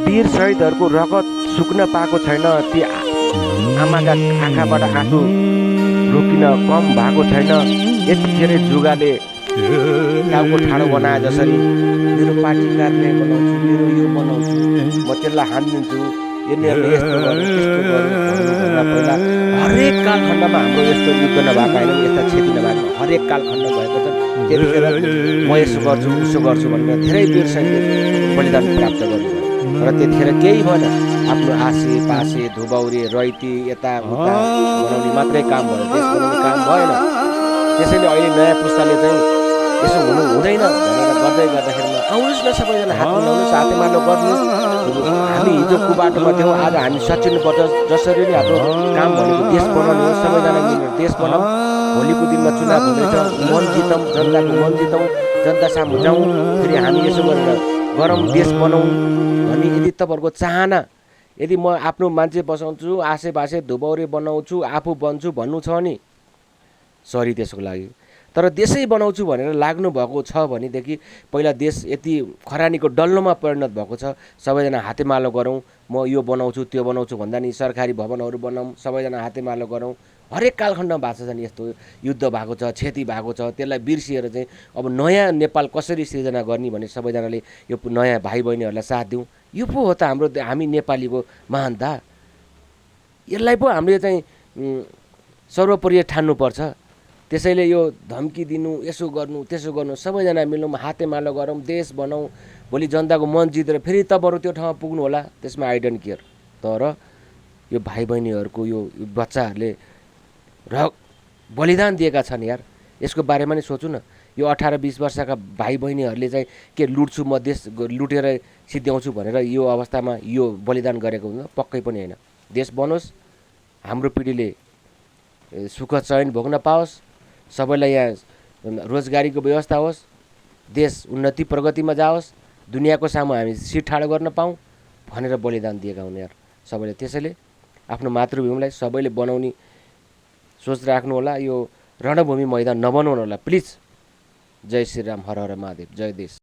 वीर शहीदहरूको रगत सुक्न पाएको छैन, ती आमाका आँखाबाट आँसु रोकिन कम भएको छैन। यतिखेरै जुगाले टाउको ठाडो बनाए जसरी मेरो पार्टी कार्यालय बनाउँछु, मेरो यो बनाउँछु, म त्यसलाई हानिदिन्छु, यिनीहरूले यस्तो गर्यो त्यस्तो गर्यो भन्नुभन्दा पहिला हरेक कालखण्डमा हाम्रो यस्तो युद्ध नभएको होइन, यस्ता क्षति नभएको हरेक कालखण्ड भएको छ। त्यतिखेर म यसो गर्छु उसो गर्छु भनेर धेरै वीर सैनिकले बलिदान प्राप्त गर्नुभयो। र त्यतिखेर केही भएन, आफ्नो आसे पासे धुबौरी रैती यताउता बनाउने मात्रै काम भयो, देश बनाउने काम भएन। त्यसैले अहिले नयाँ पुस्ताले चाहिँ यसो हुनु हुँदैन भनेर गर्दै गर्दाखेरिमा आउनुहोस् न, सबैजना हात मिलाउनुहोस्, हातेमालो गर्नुहोस्। हामी हिजो कुबाटोमा थियौँ, आज हामी सचिनुपर्छ। जसरी नै हाम्रो काम भनेको देश बनाउनु हो, सबैजना मिलेर देश बनाऊ। भोलिको दिनमा चुनाव हुँदैछ, मन जितौँ, जनताको मन जितौँ, जनता सामु जाउँ, फेरि हामी यसो गरेर गरौँ, देश बनाउँ भन्ने यदि तपाईँहरूको चाहना, यदि म आफ्नो मान्छे बसाउँछु, आसे पासे धुबौरी बनाउँछु, आफू बन्छु भन्नु छ नि, सरी त्यसको लागि। तर देशै बनाउँछु भनेर लाग्नु भएको छ भनेदेखि पहिला देश यति खरानीको डल्लोमा परिणत भएको छ। सबैजना हातेमालो गरौँ, म यो बनाउँछु त्यो बनाउँछु भन्दा नि सरकारी भवनहरू बनाऊँ, सबैजना हातेमालो गरौँ। हरेक कालखण्डमा भएको छ नि यस्तो युद्ध भएको छ, क्षति भएको छ। त्यसलाई बिर्सिएर चाहिँ अब नयाँ नेपाल कसरी सिर्जना गर्ने भने सबैजनाले यो नयाँ भाइ बहिनीहरूलाई साथ दिउँ। यो पो हो त हाम्रो हामी नेपालीको महानता। यसलाई पो हामीले चाहिँ सर्वोपरि ठान्नुपर्छ। त्यसैले यो धम्की दिनु, यसो गर्नु त्यसो गर्नु, सबैजना मिलौँ, हातेमालो गरौँ, देश बनाऊ। भोलि जनताको मन जितेर फेरि तपाईँहरू त्यो ठाउँमा पुग्नु होला, त्यसमा आई डोन्ट केयर। तर यो भाइ बहिनीहरूको यो बच्चाहरूले बलिदान दिएका छन् यार, यसको बारेमा नि सोचौँ न। यो 18-20 वर्षका भाइ बहिनीहरूले चाहिँ के लुट्छु म, देश लुटेर सिद्ध्याउँछु भनेर यो अवस्थामा यो बलिदान गरेको हुँदैन, पक्कै पनि होइन। देश बनोस्, हाम्रो पिँढीले सुख चयन भोग्न पाओस्, सबैलाई यहाँ रोजगारीको व्यवस्था होस्, देश उन्नति प्रगतिमा जाओस्, दुनियाँको सामु हामी सिर ठाडो गर्न पाऊँ भनेर बलिदान दिएका हुन् यार सबैले। त्यसैले आफ्नो मातृभूमिलाई सबैले बनाउने सोच राख्नु होला, यो रणभूमि मैदान नबनाउनु होला प्लिज। जय श्रीराम, हर हर महादेव, जय देश।